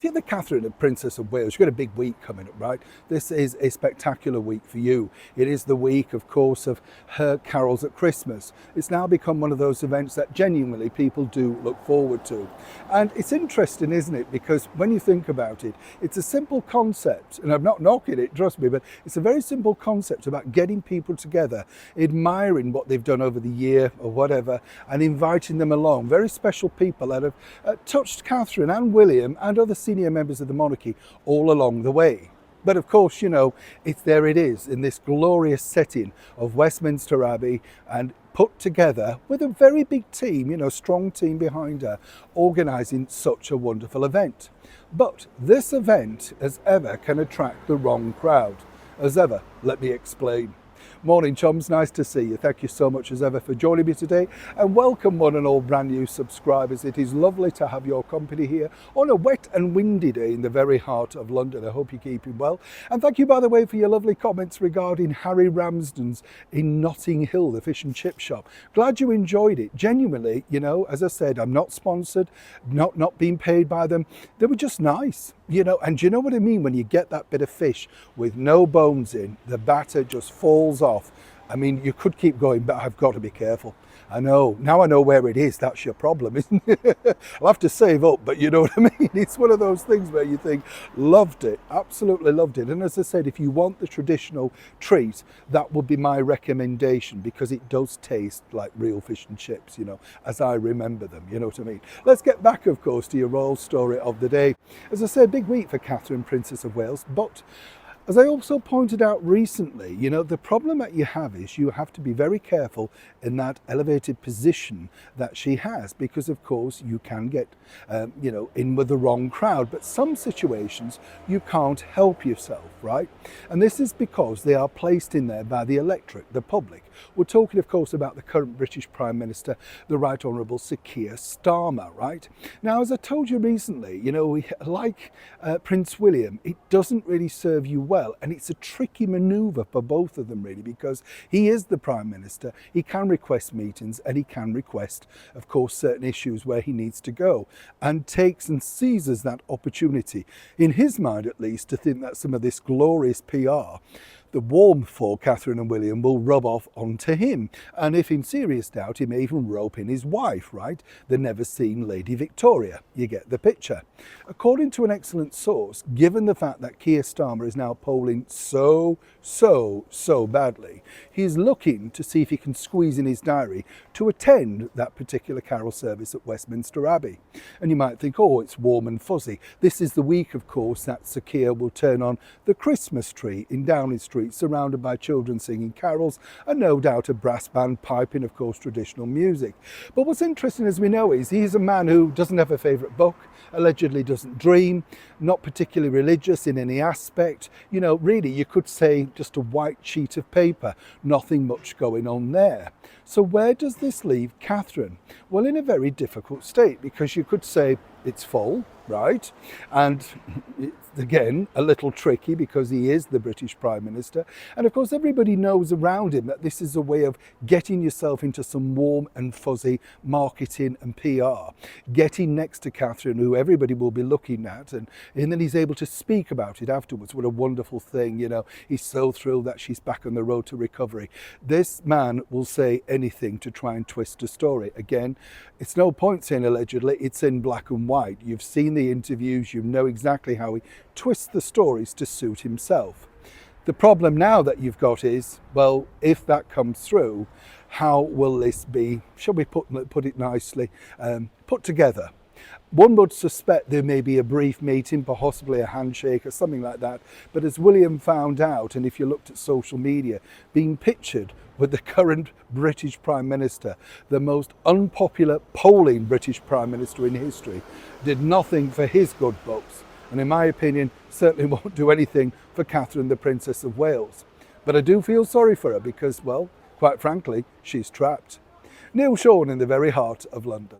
If you're the Catherine, the Princess of Wales, you've got a big week coming up, right? This is a spectacular week for you. It is the week, of course, of her carols at Christmas. It's now become one of those events that genuinely people do look forward to. And it's interesting, isn't it? Because when you think about it, it's a simple concept, and I'm not knocking it, trust me, but it's a very simple concept about getting people together, admiring what they've done over the year or whatever, and inviting them along. Very special people that have touched Catherine and William and other senior members of the monarchy all along the way. But of course, you know, there it is in this glorious setting of Westminster Abbey, and put together with a very big team, you know, strong team behind her, organising such a wonderful event. But this event, as ever, can attract the wrong crowd. As ever, let me explain. Morning, chums, nice to see you. Thank you so much as ever for joining me today, and welcome one and all brand new subscribers. It is lovely to have your company here on a wet and windy day in the very heart of London. I hope you're keeping well, and thank you, by the way, for your lovely comments regarding Harry Ramsden's in Notting Hill, the fish and chip shop. Glad you enjoyed it. Genuinely, you know, as I said, I'm not sponsored, not being paid by them. They were just nice, you know, and you know what I mean when you get that bit of fish with no bones in, the batter just falls off. I mean, you could keep going, but I've got to be careful. I know, now I know where it is. That's your problem, isn't it? I'll have to save up, but you know what I mean? It's one of those things where you think, loved it, absolutely loved it. And as I said, if you want the traditional treat, that would be my recommendation, because it does taste like real fish and chips, you know, as I remember them, you know what I mean? Let's get back, of course, to your royal story of the day. As I said, big week for Catherine, Princess of Wales, but as I also pointed out recently, you know, the problem that you have is you have to be very careful in that elevated position that she has, because of course you can get, you know, in with the wrong crowd. But some situations you can't help yourself, right? And this is because they are placed in there by the electorate, the public. We're talking, of course, about the current British Prime Minister, the Right Honourable Sir Keir Starmer, right? Now, as I told you recently, you know, like Prince William, it doesn't really serve you well, and it's a tricky manoeuvre for both of them, really, because he is the Prime Minister, he can request meetings, and he can request, of course, certain issues where he needs to go, and takes and seizes that opportunity, in his mind at least, to think that some of this glorious PR, the warmth for Catherine and William, will rub off onto him. And if in serious doubt, he may even rope in his wife, right? The never-seen Lady Victoria. You get the picture. According to an excellent source, given the fact that Keir Starmer is now polling so badly, he's looking to see if he can squeeze in his diary to attend that particular carol service at Westminster Abbey. And you might think, oh, it's warm and fuzzy. This is the week, of course, that Sir Keir will turn on the Christmas tree in Downing Street, surrounded by children singing carols, and no doubt a brass band piping, of course, traditional music. But what's interesting, as we know, is he's a man who doesn't have a favourite book, allegedly doesn't dream, not particularly religious in any aspect. You know, really, you could say just a white sheet of paper, nothing much going on there. So where does this leave Catherine? Well, in a very difficult state, because you could say it's full, right? And it's, again, a little tricky because he is the British Prime Minister. And of course, everybody knows around him that this is a way of getting yourself into some warm and fuzzy marketing and PR. Getting next to Catherine, who everybody will be looking at, and then he's able to speak about it afterwards. What a wonderful thing, you know. He's so thrilled that she's back on the road to recovery. This man will say anything to try and twist a story. Again, it's no point saying allegedly, it's in black and white. You've seen the interviews, you know exactly how he twists the stories to suit himself. The problem now that you've got is, well, if that comes through, how will this be, shall we put it nicely, put together? One would suspect there may be a brief meeting, possibly a handshake or something like that. But as William found out, and if you looked at social media, being pictured with the current British Prime Minister, the most unpopular polling British Prime Minister in history, did nothing for his good books. And in my opinion, certainly won't do anything for Catherine, the Princess of Wales. But I do feel sorry for her because, well, quite frankly, she's trapped. Neil Sean in the very heart of London.